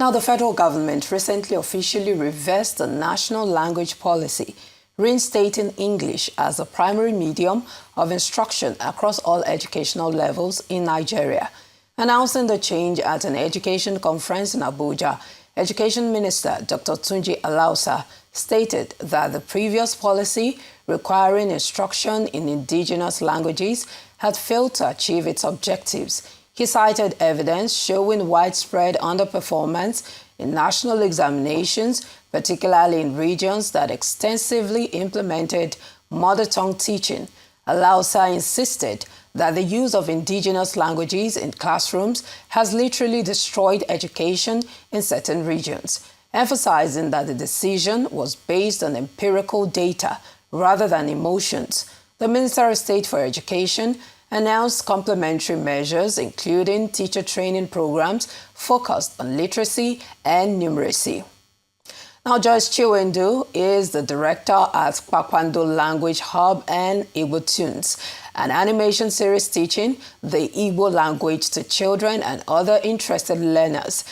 Now, the federal government recently officially reversed the national language policy, reinstating English as the primary medium of instruction across all educational levels in Nigeria. Announcing the change at an education conference in Abuja, Education Minister Dr. Tunji Alausa stated that the previous policy requiring instruction in indigenous languages had failed to achieve its objectives. He cited evidence showing widespread underperformance in national examinations, particularly in regions that extensively implemented mother tongue teaching. Alausa insisted that the use of indigenous languages in classrooms has literally destroyed education in certain regions, emphasizing that the decision was based on empirical data rather than emotions. The Minister of State for Education announced complementary measures, including teacher training programs focused on literacy and numeracy. Now, Joyce Chinwendu is the director at Kpakpando Language Hub and Igbo Tunes, an animation series teaching the Igbo language to children and other interested learners.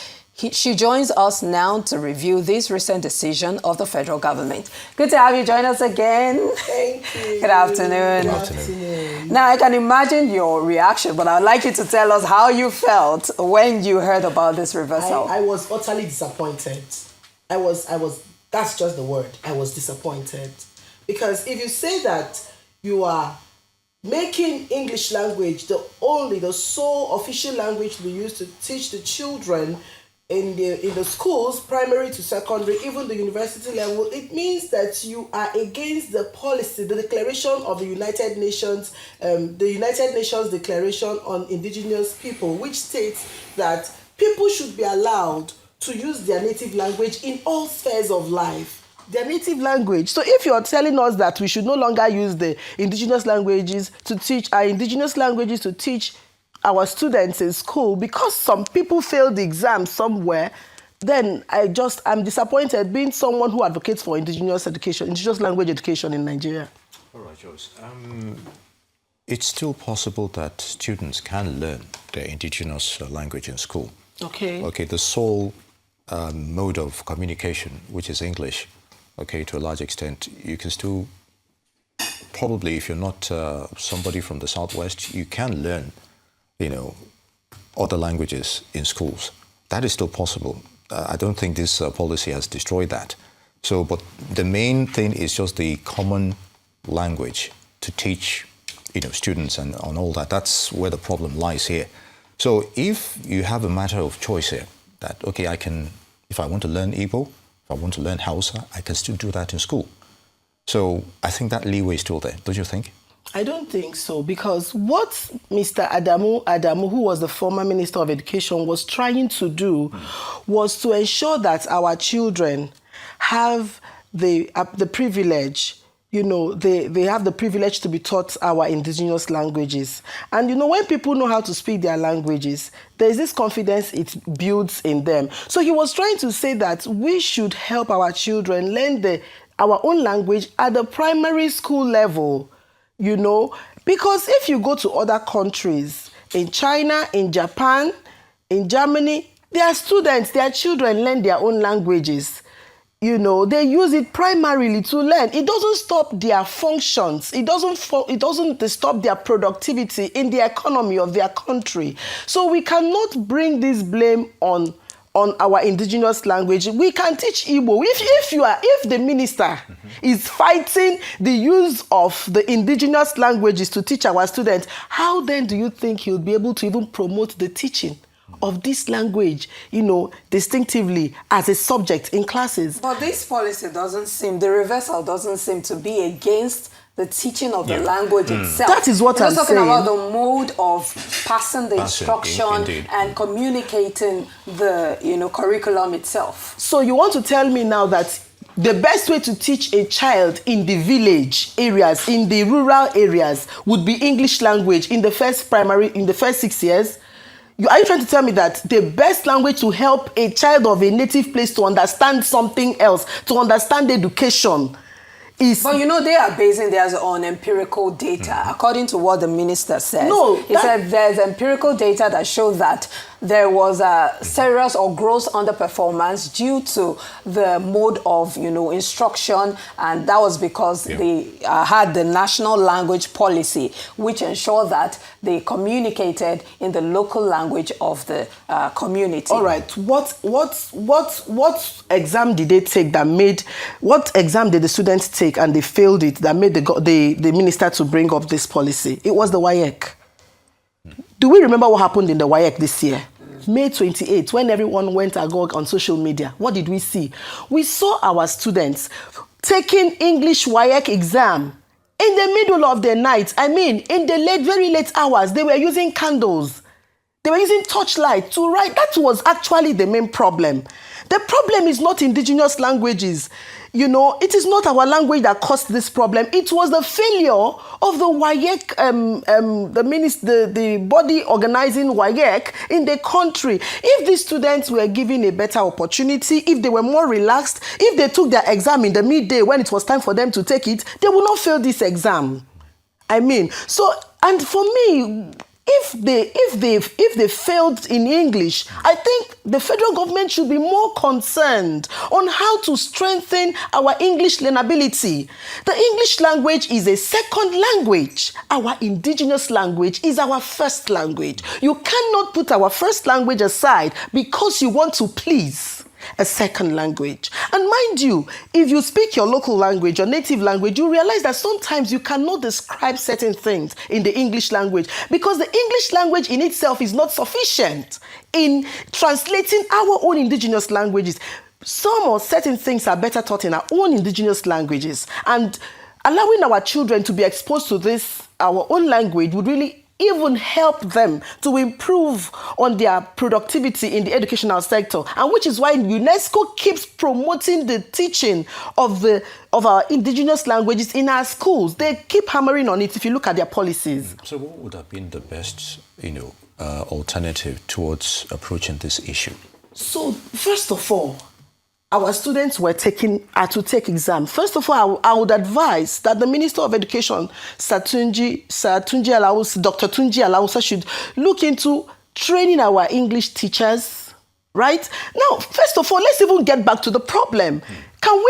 She joins us now to review this recent decision of the federal government. Good to have you join us again. Thank you. Good afternoon. Good afternoon. Now, I can imagine your reaction, but I'd like you to tell us how you felt when you heard about this reversal. I was utterly disappointed. That's just the word. I was disappointed. Because if you say that you are making English language the sole official language to be used to teach the children in the schools, primary to secondary, even the university level, it means that you are against the policy, the declaration of the United Nations Declaration on Indigenous People, which states that people should be allowed to use their native language in all spheres of life. Their native language. So if you're telling us that we should no longer use the indigenous languages to teach our students in school because some people failed the exam somewhere, then I'm disappointed being someone who advocates for indigenous language education in Nigeria. All right, Joyce. It's still possible that students can learn their indigenous language in school. Okay, the sole mode of communication, which is English, to a large extent, you can still, probably if you're not somebody from the Southwest, you can learn other languages in schools. That is still possible. I don't think this policy has destroyed that. But the main thing is just the common language to teach, students and on all that. That's where the problem lies here. So if you have a matter of choice here, that, I can, if I want to learn Igbo, if I want to learn Hausa, I can still do that in school. So I think that leeway is still there, don't you think? I don't think so, because what Mr. Adamu, who was the former Minister of Education, was trying to do was to ensure that our children have the privilege, they have the privilege to be taught our indigenous languages. And, when people know how to speak their languages, there's this confidence it builds in them. So he was trying to say that we should help our children learn our own language at the primary school level. Because if you go to other countries, in China, in Japan, in Germany, their children learn their own languages. They use it primarily to learn. It doesn't stop their functions. It doesn't disturb their productivity in the economy of their country. So we cannot bring this blame on our indigenous language. We can teach Igbo. If the minister is fighting the use of the indigenous languages to teach our students, how then do you think he'll be able to even promote the teaching of this language, distinctively as a subject in classes? But this policy the reversal doesn't seem to be against the teaching of the language itself. That is what I'm saying. We're talking about the mode of passing the instruction and communicating the curriculum itself. So you want to tell me now that the best way to teach a child in the village areas, in the rural areas, would be English language in the first 6 years? Are you trying to tell me that the best language to help a child of a native place to understand something else, to understand education, is... But they are basing theirs on empirical data, according to what the minister says. No, he said there's empirical data that shows that there was a serious or gross underperformance due to the mode of, instruction, and that was because they had the national language policy, which ensured that they communicated in the local language of the community. All right. What exam did they take what exam did the students take and they failed it that made the minister to bring up this policy? It was the WAEC. Do we remember what happened in the WAEC this year? May 28, when everyone went agog on social media, what did we see? We saw our students taking English WAEC exam in the middle of the night. I mean, in the very late hours, they were using candles. They were using torchlight to write. That was actually the main problem. The problem is not indigenous languages. It is not our language that caused this problem. It was the failure of the WAEC, the body organizing WAEC in the country. If these students were given a better opportunity, if they were more relaxed, if they took their exam in the midday when it was time for them to take it, they would not fail this exam. I mean, and for me, if they failed in English, I think the federal government should be more concerned on how to strengthen our English learnability. The English language is a second language. Our indigenous language is our first language. You cannot put our first language aside because you want to please a second language. And mind you, if you speak your local language, your native language, you realize that sometimes you cannot describe certain things in the English language because the English language in itself is not sufficient in translating our own indigenous languages. Some or certain things are better taught in our own indigenous languages, and allowing our children to be exposed to our own language would really even help them to improve on their productivity in the educational sector, and which is why UNESCO keeps promoting the teaching of our indigenous languages in our schools. They keep hammering on it if you look at their policies. So what would have been the best, alternative towards approaching this issue? So first of all, our students are to take exam. First of all, I would advise that the Minister of Education, Dr. Tunji Alausa, should look into training our English teachers, right? Now, first of all, let's even get back to the problem. Can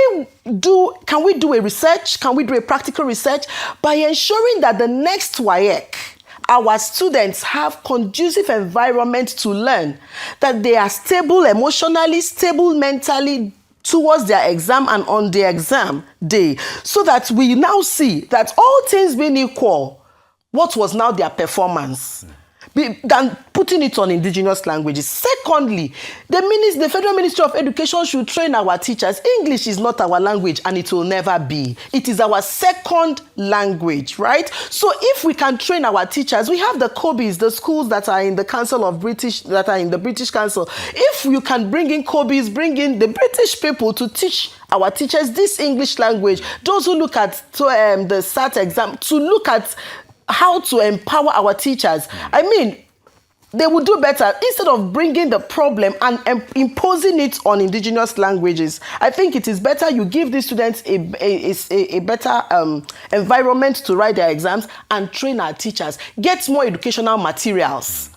we do a research? Can we do a practical research by ensuring that the next WAEC, our students have conducive environment to learn, that they are stable emotionally, stable mentally towards their exam and on the exam day, so that we now see that all things being equal, what was now their performance, than putting it on indigenous languages. Secondly, the Federal Ministry of Education should train our teachers. English is not our language and it will never be. It is our second language, right? So if we can train our teachers, we have the COBIs, the schools that are in the that are in the British Council. If you can bring in COBIs, bring in the British people to teach our teachers this English language, those who look at the SAT exam, to look at how to empower our teachers, I mean, they would do better instead of bringing the problem and imposing it on indigenous languages. I think it is better you give these students a better environment to write their exams and train our teachers, get more educational materials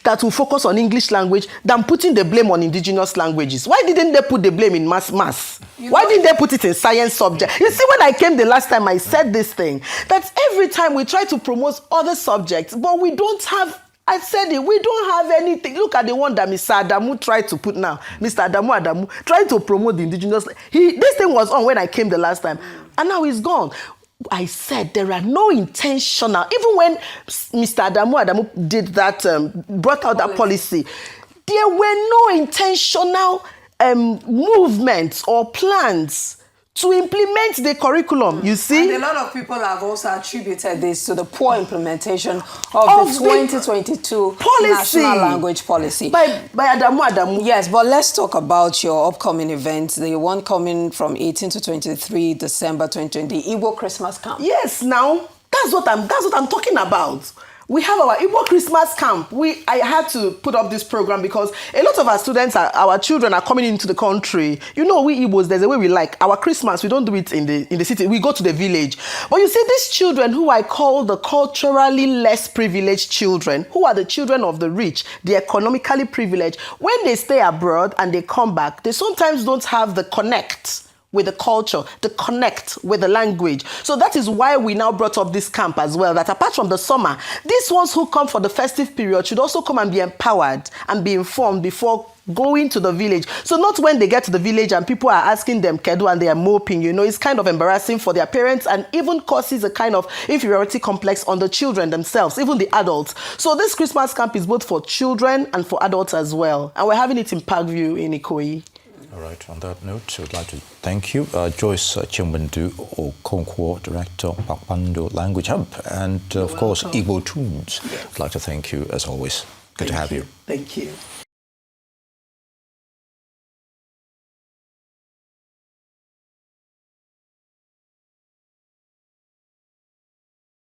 that will focus on English language than putting the blame on indigenous languages. Why didn't they put the blame in maths? Why didn't they put it in science subject? You see, when I came the last time, I said this thing, that every time we try to promote other subjects, but we don't have, I said it, we don't have anything. Look at the one that Mr. Adamu tried to put now. Mr. Adamu tried to promote the indigenous. This thing was on when I came the last time, and now it's gone. I said there are no intentional, even when Mr. Adamu did that, brought out that policy, there were no intentional movements or plans to implement the curriculum, you see? And a lot of people have also attributed this to the poor implementation of the 2022 National Language Policy. By Adamu. Yes, but let's talk about your upcoming events, the one coming from 18 to 23 December 2020, Igbo Christmas Camp. Yes, now, that's what I'm talking about. We have our Igbo Christmas camp. I had to put up this program because a lot of our students, our children are coming into the country. You know, we Igbos, there's a way we like. Our Christmas, we don't do it in the city. We go to the village. But you see, these children who I call the culturally less privileged children, who are the children of the rich, the economically privileged, when they stay abroad and they come back, they sometimes don't have the connect with the culture, the connect with the language. So that is why we now brought up this camp as well, that apart from the summer, these ones who come for the festive period should also come and be empowered and be informed before going to the village. So not when they get to the village and people are asking them kedu and they are moping, you know, it's kind of embarrassing for their parents and even causes a kind of inferiority complex on the children themselves, even the adults. So this Christmas camp is both for children and for adults as well. And we're having it in Parkview in Ikoyi. All right, on that note, I would like to thank you, Joyce Chinwendu, Okonkwo, Director of Pakpando Language Hub, and of course, Igbo Tunes. Yes. I'd like to thank you as always. Good to have you. Thank you.